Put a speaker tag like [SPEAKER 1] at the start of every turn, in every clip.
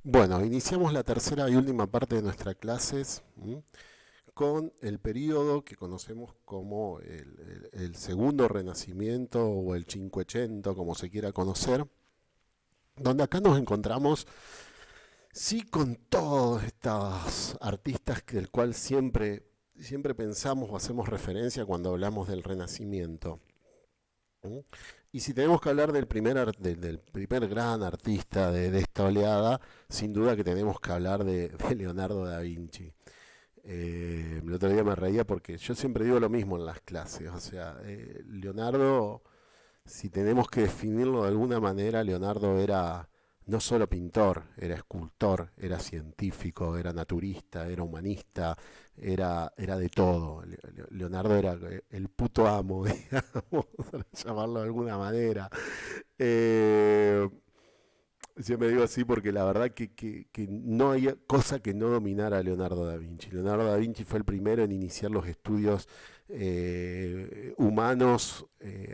[SPEAKER 1] Bueno, iniciamos la tercera y última parte de nuestras clases con el periodo que conocemos como el segundo renacimiento o el Cinquecento, como se quiera conocer, donde acá nos encontramos, sí, con todos estos artistas del cual siempre pensamos o hacemos referencia cuando hablamos del Renacimiento. ¿Mm? Y si tenemos que hablar del primer gran artista de esta oleada, sin duda que tenemos que hablar de Leonardo da Vinci. El otro día me reía porque yo siempre digo lo mismo en las clases. O sea, Leonardo, si tenemos que definirlo de alguna manera, Leonardo era no solo pintor, era escultor, era científico, era naturista, era humanista, era de todo. Leonardo era el puto amo, digamos, para llamarlo de alguna manera. Eh, Siempre digo así porque la verdad que no hay cosa que no dominara a Leonardo da Vinci. Leonardo da Vinci fue el primero en iniciar los estudios humanos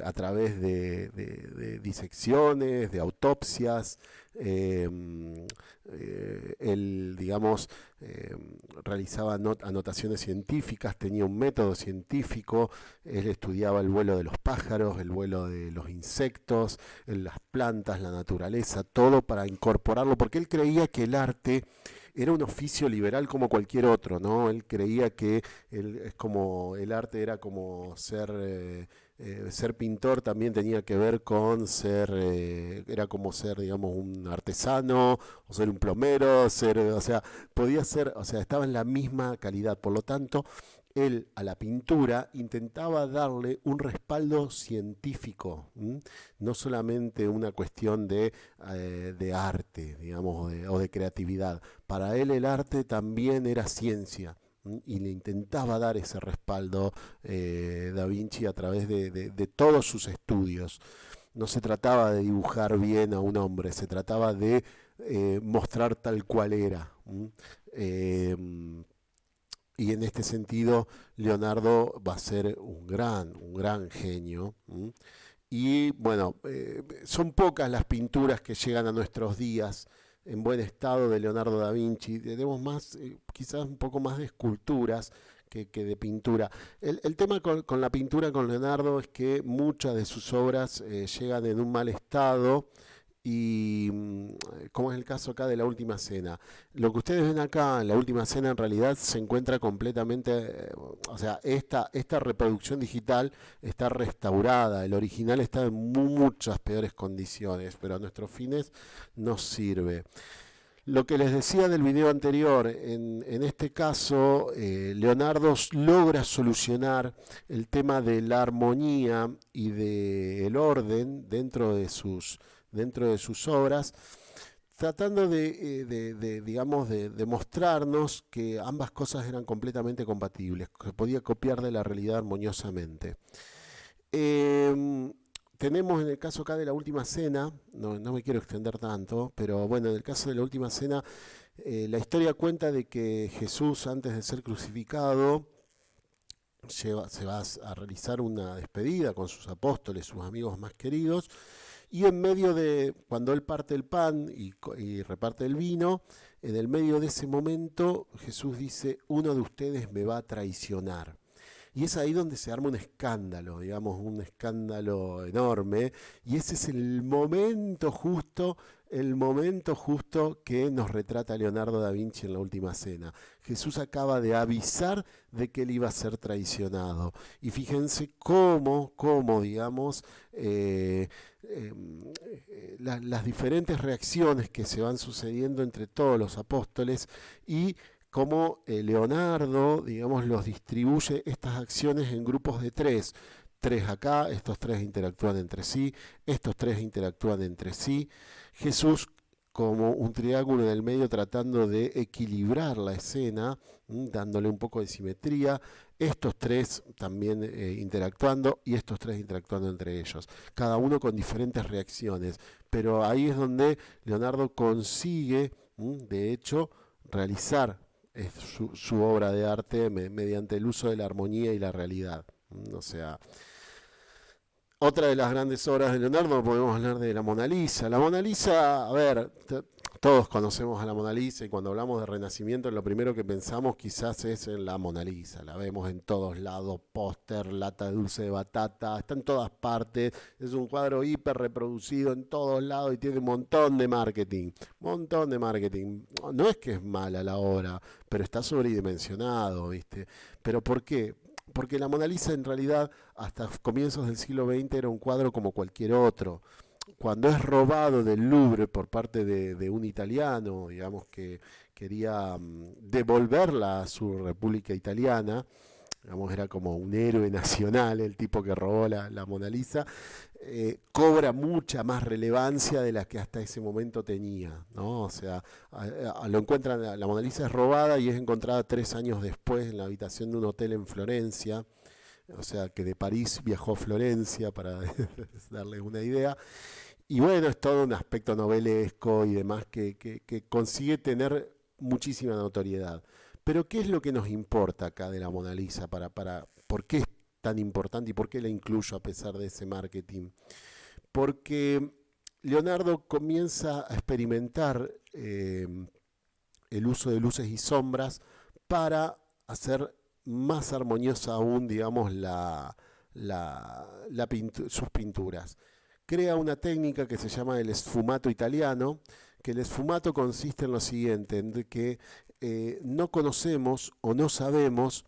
[SPEAKER 1] a través de disecciones, de autopsias. Eh, Él, digamos, eh, realizaba anotaciones científicas, tenía un método científico, él estudiaba el vuelo de los pájaros, el vuelo de los insectos, en las plantas, la naturaleza, todo para incorporarlo, porque él creía que el arte era un oficio liberal como cualquier otro, ¿no? Él creía que es como el arte era como ser pintor también tenía que ver con era como ser, digamos, un artesano, o ser un plomero, o sea, podía ser, o sea, estaba en la misma calidad. Por lo tanto, él a la pintura intentaba darle un respaldo científico, ¿m? No solamente una cuestión de arte, digamos, o de creatividad. Para él el arte también era ciencia. Y le intentaba dar ese respaldo Da Vinci a través de todos sus estudios. No se trataba de dibujar bien a un hombre, se trataba de mostrar tal cual era. Eh, y en este sentido, Leonardo va a ser un gran genio. Y bueno, son pocas las pinturas que llegan a nuestros días en buen estado de Leonardo da Vinci. Tenemos más, quizás un poco más de esculturas que de pintura. El tema con la pintura con Leonardo es que muchas de sus obras llegan en un mal estado y como es el caso acá de la última cena. Lo que ustedes ven acá en la última cena en realidad se encuentra completamente, o sea, esta reproducción digital está restaurada, el original está en muchas peores condiciones, pero a nuestros fines nos sirve. Lo que les decía del video anterior, en este caso, Leonardo logra solucionar el tema de la armonía y del orden dentro de sus obras, tratando digamos, de mostrarnos que ambas cosas eran completamente compatibles, que podía copiar de la realidad armoniosamente. Eh, Tenemos en el caso acá de la última cena, no me quiero extender tanto, pero bueno, en el caso de la última cena, la historia cuenta de que Jesús, antes de ser crucificado, se va a realizar una despedida con sus apóstoles, sus amigos más queridos, y en medio de, cuando él parte el pan y reparte el vino, en el medio de ese momento Jesús dice, uno de ustedes me va a traicionar. Y es ahí donde se arma un escándalo, digamos, un escándalo enorme. Y ese es el momento justo que nos retrata Leonardo da Vinci en la última cena. Jesús acaba de avisar de que él iba a ser traicionado. Y fíjense digamos, las diferentes reacciones que se van sucediendo entre todos los apóstoles y cómo Leonardo, digamos, los distribuye estas acciones en grupos de tres. Tres acá, estos tres interactúan entre sí, estos tres interactúan entre sí. Jesús como un triángulo en el medio tratando de equilibrar la escena, dándole un poco de simetría, estos tres también interactuando y estos tres interactuando entre ellos, cada uno con diferentes reacciones, pero ahí es donde Leonardo consigue, de hecho, realizar su obra de arte mediante el uso de la armonía y la realidad. O sea, otra de las grandes obras de Leonardo, podemos hablar de la Mona Lisa. La Mona Lisa, a ver, Todos conocemos a la Mona Lisa y cuando hablamos de Renacimiento lo primero que pensamos quizás es en la Mona Lisa. La vemos en todos lados, póster, lata de dulce de batata, está en todas partes. Es un cuadro hiper reproducido en todos lados y tiene un montón de marketing. Montón de marketing. No es que es mala la obra, pero está sobredimensionado, ¿viste? ¿Pero por qué? Porque la Mona Lisa en realidad hasta comienzos del siglo XX era un cuadro como cualquier otro. Cuando es robado del Louvre por parte de un italiano, digamos que quería devolverla a su República Italiana, digamos era como un héroe nacional el tipo que robó la Mona Lisa, cobra mucha más relevancia de la que hasta ese momento tenía, ¿no? O sea, lo encuentran, la Mona Lisa es robada y es encontrada 3 años después en la habitación de un hotel en Florencia, o sea que de París viajó a Florencia para darles una idea. Y bueno, es todo un aspecto novelesco y demás que consigue tener muchísima notoriedad. Pero ¿qué es lo que nos importa acá de la Mona Lisa? ¿Por qué es tan importante y por qué la incluyo a pesar de ese marketing? Porque Leonardo comienza a experimentar el uso de luces y sombras para hacer más armoniosa aún, digamos, sus pinturas. Crea una técnica que se llama el esfumato italiano, que el esfumato consiste en lo siguiente, en que no conocemos o no sabemos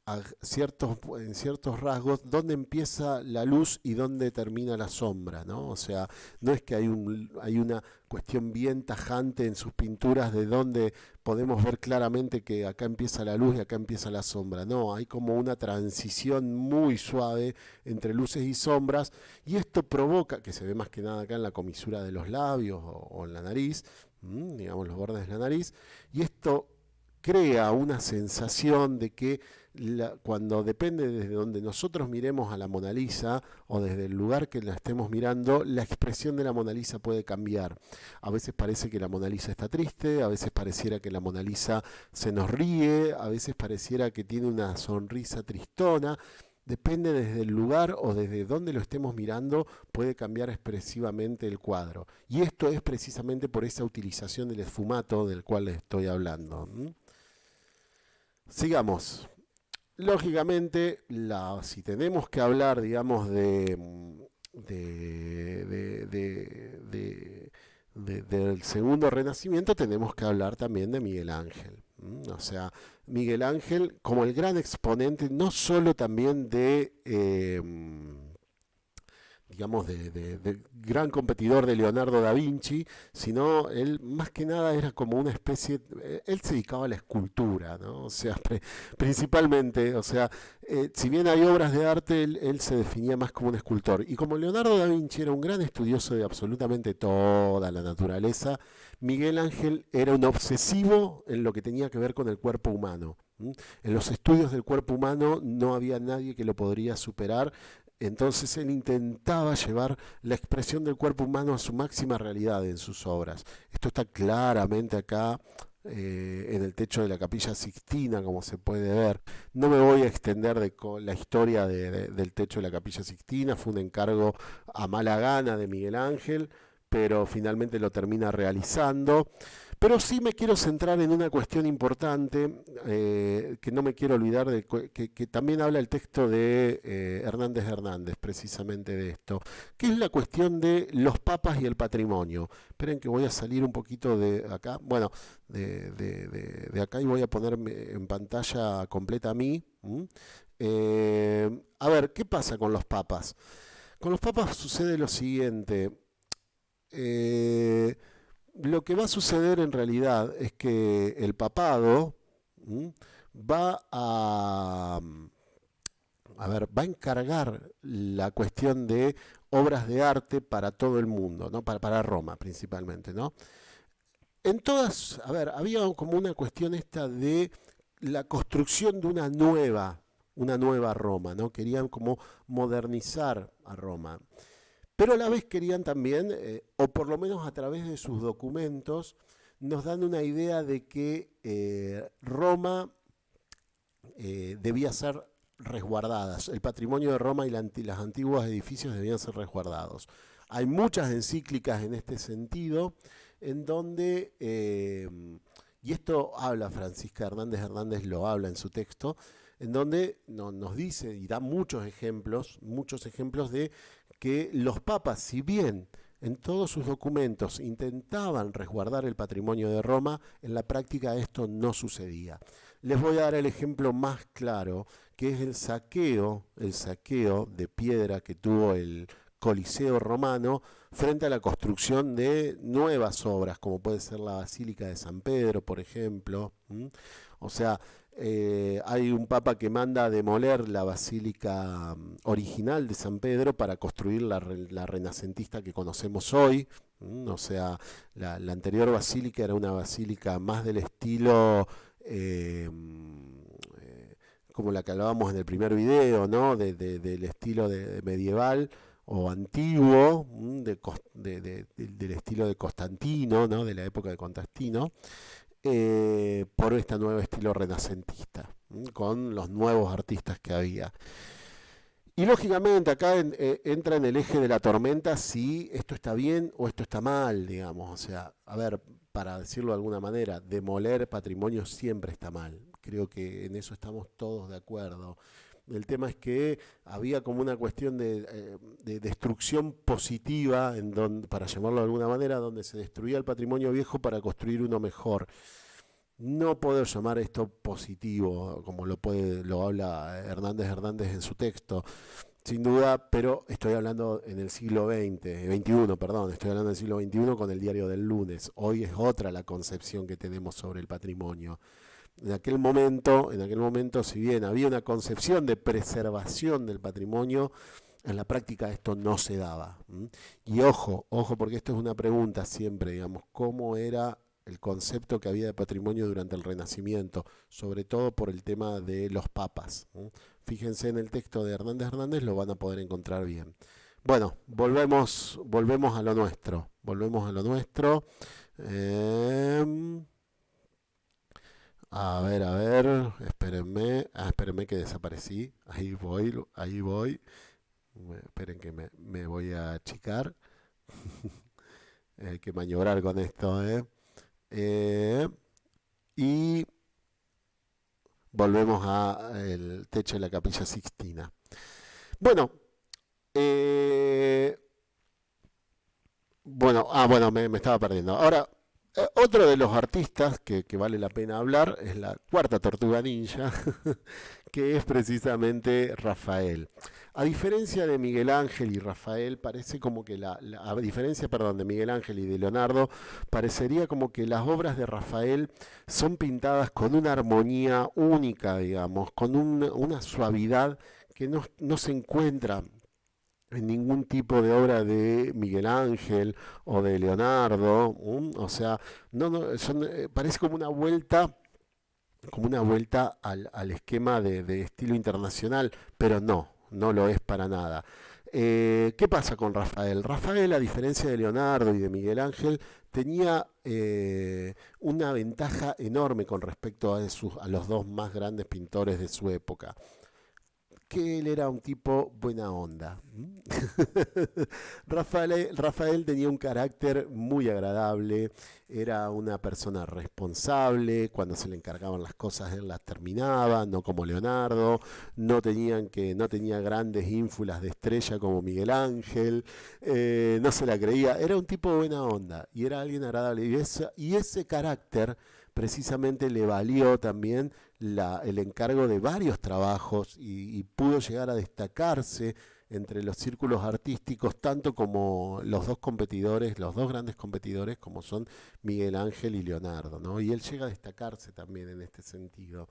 [SPEAKER 1] en ciertos rasgos dónde empieza la luz y dónde termina la sombra, ¿no? O sea, no es que hay una cuestión bien tajante en sus pinturas de dónde podemos ver claramente que acá empieza la luz y acá empieza la sombra. No, hay como una transición muy suave entre luces y sombras y esto provoca, que se ve más que nada acá en la comisura de los labios o en la nariz, digamos los bordes de la nariz, y esto crea una sensación de que cuando depende desde donde nosotros miremos a la Mona Lisa o desde el lugar que la estemos mirando, la expresión de la Mona Lisa puede cambiar. A veces parece que la Mona Lisa está triste, a veces pareciera que la Mona Lisa se nos ríe, a veces pareciera que tiene una sonrisa tristona. Depende desde el lugar o desde donde lo estemos mirando, puede cambiar expresivamente el cuadro. Y esto es precisamente por esa utilización del esfumato del cual les estoy hablando. Sigamos. Lógicamente, si tenemos que hablar, digamos, del segundo renacimiento, tenemos que hablar también de Miguel Ángel. O sea, Miguel Ángel como el gran exponente, no solo también digamos, de gran competidor de Leonardo da Vinci, sino él más que nada era como una especie, él se dedicaba a la escultura, ¿no? O sea, principalmente, o sea, si bien hay obras de arte, él se definía más como un escultor. Y como Leonardo da Vinci era un gran estudioso de absolutamente toda la naturaleza, Miguel Ángel era un obsesivo en lo que tenía que ver con el cuerpo humano. En los estudios del cuerpo humano no había nadie que lo podría superar, entonces él intentaba llevar la expresión del cuerpo humano a su máxima realidad en sus obras. Esto está claramente acá en el techo de la Capilla Sixtina, como se puede ver. No me voy a extender la historia del techo de la Capilla Sixtina, fue un encargo a mala gana de Miguel Ángel, pero finalmente lo termina realizando. Pero sí me quiero centrar en una cuestión importante que no me quiero olvidar, que también habla el texto de Hernández de Hernández, precisamente de esto, que es la cuestión de los papas y el patrimonio. Esperen que voy a salir un poquito de acá, bueno, de acá y voy a ponerme en pantalla completa a mí. A ver, ¿qué pasa con los papas? Con los papas sucede lo siguiente. Eh, lo que va a suceder en realidad es que el papado va va a encargar la cuestión de obras de arte para todo el mundo, ¿no? Para Roma principalmente, ¿no? En todas, había como una cuestión esta de la construcción de una nueva Roma, ¿no? Querían como modernizar a Roma. Pero a la vez querían también, o por lo menos a través de sus documentos, nos dan una idea de que Roma debía ser resguardada. El patrimonio de Roma y las antiguos edificios debían ser resguardados. Hay muchas encíclicas en este sentido, en donde, y esto habla Francisca Hernández Hernández, lo habla en su texto, en donde nos dice y da muchos ejemplos de que los papas, si bien en todos sus documentos intentaban resguardar el patrimonio de Roma, en la práctica esto no sucedía. Les voy a dar el ejemplo más claro, que es el saqueo de piedra que tuvo el Coliseo romano frente a la construcción de nuevas obras, como puede ser la Basílica de San Pedro, por ejemplo. O sea, hay un papa que manda a demoler la basílica original de San Pedro para construir la renacentista que conocemos hoy. O sea, la anterior basílica era una basílica más del estilo como la que hablábamos en el primer video, ¿no? Del estilo de medieval o antiguo, del estilo de Constantino, ¿no? De la época de Constantino, por este nuevo estilo renacentista, con los nuevos artistas que había. Y lógicamente acá entra en el eje de la tormenta si esto está bien o esto está mal, digamos. O sea, a ver, para decirlo de alguna manera, demoler patrimonio siempre está mal. Creo que en eso estamos todos de acuerdo. El tema es que había como una cuestión de destrucción positiva, para llamarlo de alguna manera, donde se destruía el patrimonio viejo para construir uno mejor. No puedo llamar esto positivo, como lo habla Hernández en su texto, sin duda, pero estoy hablando en el siglo XXI, perdón, estoy hablando del siglo XXI con el Diario del Lunes. Hoy es otra la concepción que tenemos sobre el patrimonio. En aquel momento, si bien había una concepción de preservación del patrimonio, en la práctica esto no se daba. Y ojo, porque esto es una pregunta siempre, digamos, ¿cómo era el concepto que había de patrimonio durante el Renacimiento? Sobre todo por el tema de los papas. Fíjense en el texto de Hernández, lo van a poder encontrar bien. Bueno, volvemos a lo nuestro. A ver, espérenme que desaparecí. Ahí voy. Esperen que me voy a achicar. Hay que maniobrar con esto, y volvemos al techo de la Capilla Sixtina. Bueno, me estaba perdiendo. Ahora, otro de los artistas que vale la pena hablar es la cuarta tortuga ninja, que es precisamente Rafael. A diferencia de Miguel Ángel y Rafael, parece como que a diferencia, perdón, de Miguel Ángel y de Leonardo, parecería como que las obras de Rafael son pintadas con una armonía única, digamos, con una suavidad que no se encuentra en ningún tipo de obra de Miguel Ángel o de Leonardo. O sea, parece como una vuelta al esquema de estilo internacional, pero no lo es para nada. ¿Qué pasa con Rafael? Rafael, a diferencia de Leonardo y de Miguel Ángel, tenía una ventaja enorme con respecto a los dos más grandes pintores de su época, que él era un tipo buena onda. Rafael tenía un carácter muy agradable, era una persona responsable, cuando se le encargaban las cosas él las terminaba, no como Leonardo, no tenía grandes ínfulas de estrella como Miguel Ángel, no se la creía, era un tipo buena onda y era alguien agradable, y ese carácter precisamente le valió también el encargo de varios trabajos y pudo llegar a destacarse entre los círculos artísticos, tanto como los dos grandes competidores como son Miguel Ángel y Leonardo, ¿no? Y él llega a destacarse también en este sentido.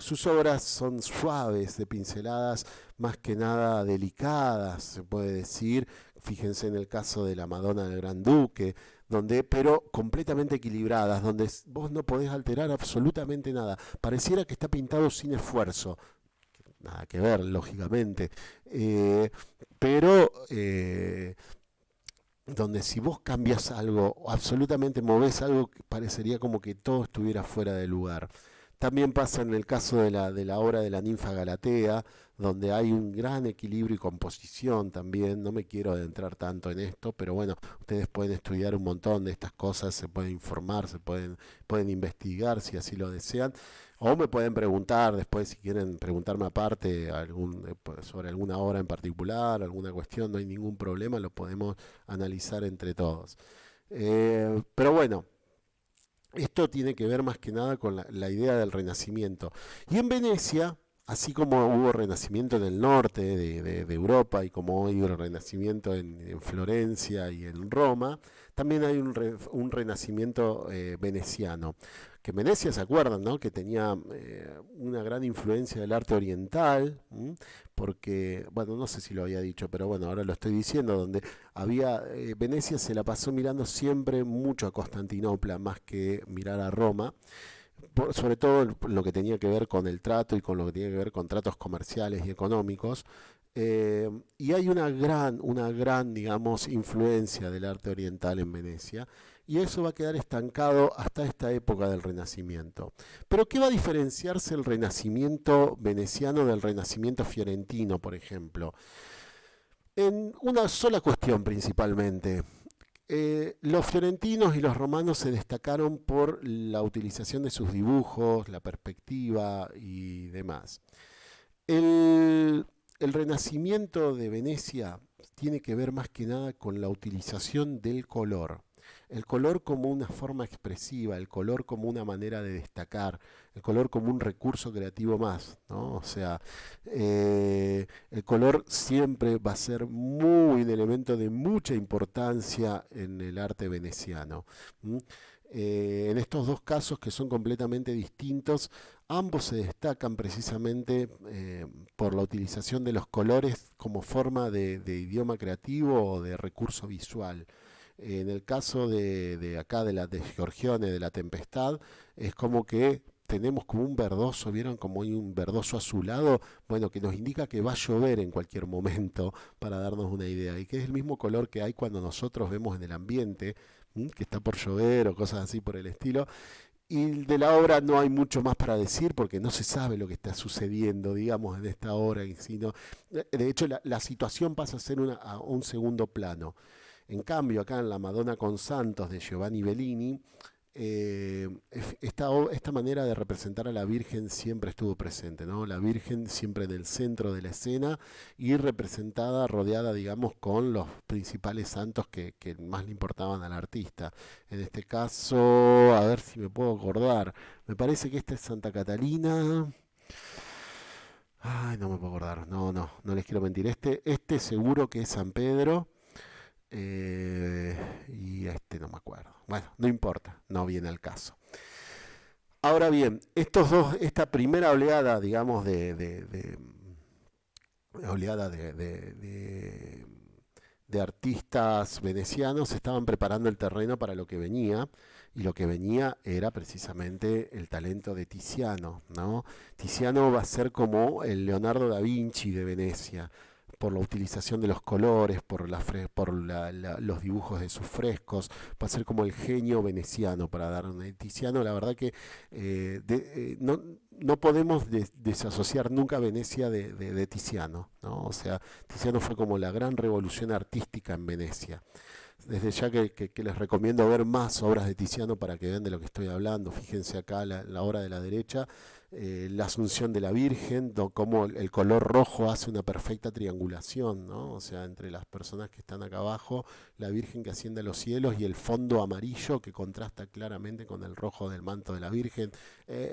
[SPEAKER 1] Sus obras son suaves, de pinceladas más que nada delicadas, se puede decir. Fíjense en el caso de la Madonna del Gran Duque, pero completamente equilibradas, donde vos no podés alterar absolutamente nada. Pareciera que está pintado sin esfuerzo. Nada que ver, lógicamente. Pero donde si vos cambias algo, o absolutamente movés algo, parecería como que todo estuviera fuera de lugar. También pasa en el caso de la obra de la ninfa Galatea, donde hay un gran equilibrio y composición también. No me quiero adentrar tanto en esto, pero bueno, ustedes pueden estudiar un montón de estas cosas, se pueden informar, pueden investigar si así lo desean. O me pueden preguntar después si quieren preguntarme aparte sobre alguna obra en particular, alguna cuestión, no hay ningún problema, lo podemos analizar entre todos. Pero bueno, esto tiene que ver más que nada con la idea del Renacimiento. Y en Venecia, así como hubo renacimiento en el norte de Europa y como hoy hubo renacimiento en Florencia y en Roma, también hay un renacimiento veneciano. Que en Venecia se acuerdan, ¿no? Que tenía una gran influencia del arte oriental, ¿m? Porque, bueno, no sé si lo había dicho, pero bueno, ahora lo estoy diciendo, donde Venecia se la pasó mirando siempre mucho a Constantinopla más que mirar a Roma, sobre todo lo que tenía que ver con el trato y con lo que tenía que ver con tratos comerciales y económicos. Y hay una gran, digamos, influencia del arte oriental en Venecia, y eso va a quedar estancado hasta esta época del Renacimiento. Pero ¿qué va a diferenciarse el Renacimiento veneciano del Renacimiento fiorentino, por ejemplo? En una sola cuestión principalmente. Los fiorentinos y los romanos se destacaron por la utilización de sus dibujos, la perspectiva y demás. El, el renacimiento de Venecia tiene que ver más que nada con la utilización del color. El color como una forma expresiva, el color como una manera de destacar, el color como un recurso creativo más, ¿no? O sea, el color siempre va a ser un elemento de mucha importancia en el arte veneciano. ¿M? En estos dos casos que son completamente distintos, ambos se destacan precisamente por la utilización de los colores como forma de idioma creativo o de recurso visual. En el caso de acá, de Giorgione, de la Tempestad, es como que tenemos como un verdoso, ¿vieron? Como hay un verdoso azulado, bueno, que nos indica que va a llover en cualquier momento, para darnos una idea, y que es el mismo color que hay cuando nosotros vemos en el ambiente, que está por llover o cosas así por el estilo. Y de la obra no hay mucho más para decir porque no se sabe lo que está sucediendo, digamos, en esta obra. Sino, de hecho, la situación pasa a ser a un segundo plano. En cambio, acá en La Madonna con Santos de Giovanni Bellini, esta manera de representar a la Virgen siempre estuvo presente, ¿no? La Virgen siempre en el centro de la escena y representada, rodeada, digamos, con los principales santos que más le importaban al artista. En este caso, a ver si me puedo acordar, me parece que esta es Santa Catalina. Ay, no me puedo acordar, no les quiero mentir. Este seguro que es San Pedro. Y este no me acuerdo. Bueno, no importa, no viene al caso. Ahora bien, esta primera oleada, digamos, oleada de artistas venecianos estaban preparando el terreno para lo que venía, y lo que venía era precisamente el talento de Tiziano, ¿no? Tiziano va a ser como el Leonardo da Vinci de Venecia, por la utilización de los colores, por los dibujos de sus frescos, va a ser como el genio veneciano para dar Tiziano. La verdad que no podemos desasociar nunca a Venecia de Tiziano, ¿no? O sea, Tiziano fue como la gran revolución artística en Venecia. Desde ya que les recomiendo ver más obras de Tiziano para que vean de lo que estoy hablando. Fíjense acá la obra de la derecha, la Asunción de la Virgen, cómo el color rojo hace una perfecta triangulación, ¿no? O sea, entre las personas que están acá abajo, la Virgen que asciende a los cielos y el fondo amarillo que contrasta claramente con el rojo del manto de la Virgen.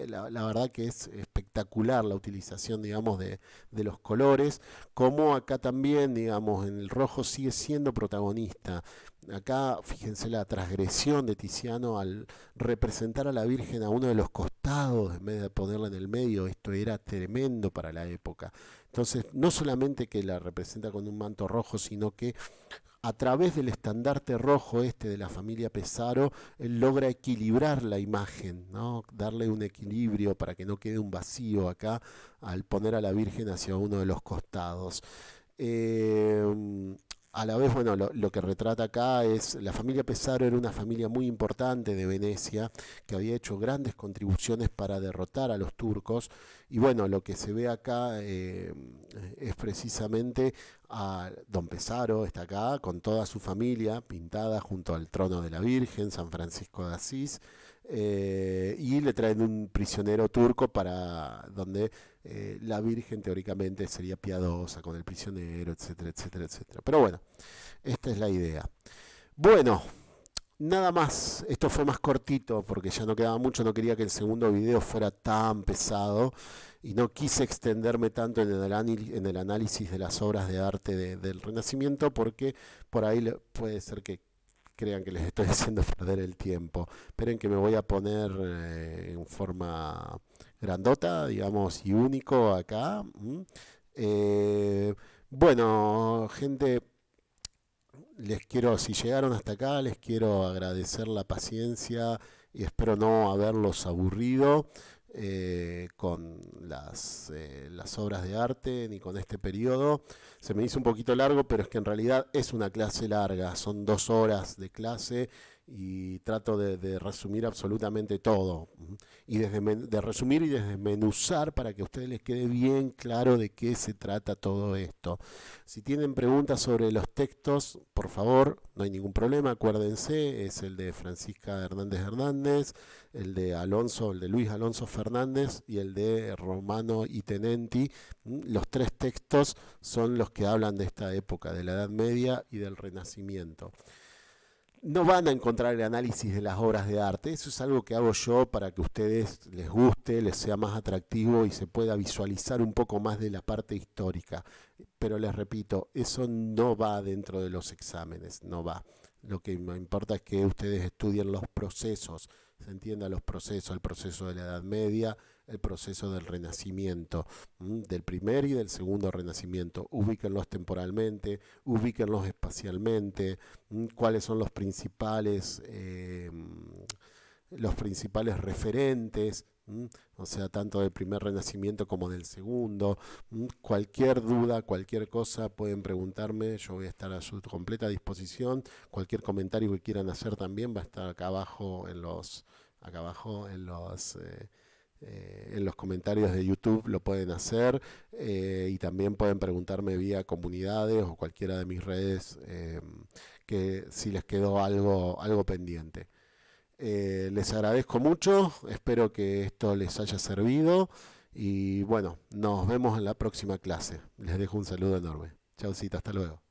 [SPEAKER 1] La verdad que es espectacular la utilización, digamos, de los colores, como acá también, digamos, en el rojo sigue siendo protagonista. Acá, fíjense la transgresión de Tiziano al representar a la Virgen a uno de los costados en vez de ponerla en el medio. Esto era tremendo para la época. Entonces, no solamente que la representa con un manto rojo, sino que a través del estandarte rojo de la familia Pesaro, él logra equilibrar la imagen, ¿no? Darle un equilibrio para que no quede un vacío acá al poner a la Virgen hacia uno de los costados. Eh, A la vez, bueno, lo que retrata acá es, la familia Pesaro era una familia muy importante de Venecia, que había hecho grandes contribuciones para derrotar a los turcos, y bueno, lo que se ve acá es precisamente a don Pesaro, está acá, con toda su familia, pintada junto al trono de la Virgen, San Francisco de Asís, y le traen un prisionero turco para donde la Virgen teóricamente sería piadosa con el prisionero, etcétera, etcétera, etcétera. Pero bueno, esta es la idea. Bueno, nada más. Esto fue más cortito porque ya no quedaba mucho. No quería que el segundo video fuera tan pesado y no quise extenderme tanto en el análisis de las obras de arte del Renacimiento porque por ahí puede ser que crean que les estoy haciendo perder el tiempo. Esperen que me voy a poner en forma grandota, digamos, y único acá. Eh, bueno, gente, les quiero, si llegaron hasta acá, les quiero agradecer la paciencia y espero no haberlos aburrido con las obras de arte ni con este periodo. Se me hizo un poquito largo, pero es que en realidad es una clase larga, son 2 horas de clase y trato de resumir absolutamente todo. Y de resumir y desmenuzar para que a ustedes les quede bien claro de qué se trata todo esto. Si tienen preguntas sobre los textos, por favor, no hay ningún problema, acuérdense, es el de Francisca Hernández Hernández, el de Alonso, el de Luis Alonso Fernández y el de Romano y Tenenti. Los 3 textos son los que hablan de esta época, de la Edad Media y del Renacimiento. No van a encontrar el análisis de las obras de arte, eso es algo que hago yo para que a ustedes les guste, les sea más atractivo y se pueda visualizar un poco más de la parte histórica. Pero les repito, eso no va dentro de los exámenes, no va. Lo que me importa es que ustedes estudien los procesos, se entienda los procesos, el proceso de la Edad Media, el proceso del Renacimiento, del primer y del segundo Renacimiento. Ubíquenlos temporalmente, ubíquenlos espacialmente, cuáles son los principales referentes, o sea, tanto del primer Renacimiento como del segundo. Cualquier duda, cualquier cosa pueden preguntarme, yo voy a estar a su completa disposición. Cualquier comentario que quieran hacer también va a estar acá abajo en los comentarios de YouTube lo pueden hacer y también pueden preguntarme vía comunidades o cualquiera de mis redes que si les quedó algo pendiente. Les agradezco mucho, espero que esto les haya servido y bueno, nos vemos en la próxima clase. Les dejo un saludo enorme. Chaucita, hasta luego.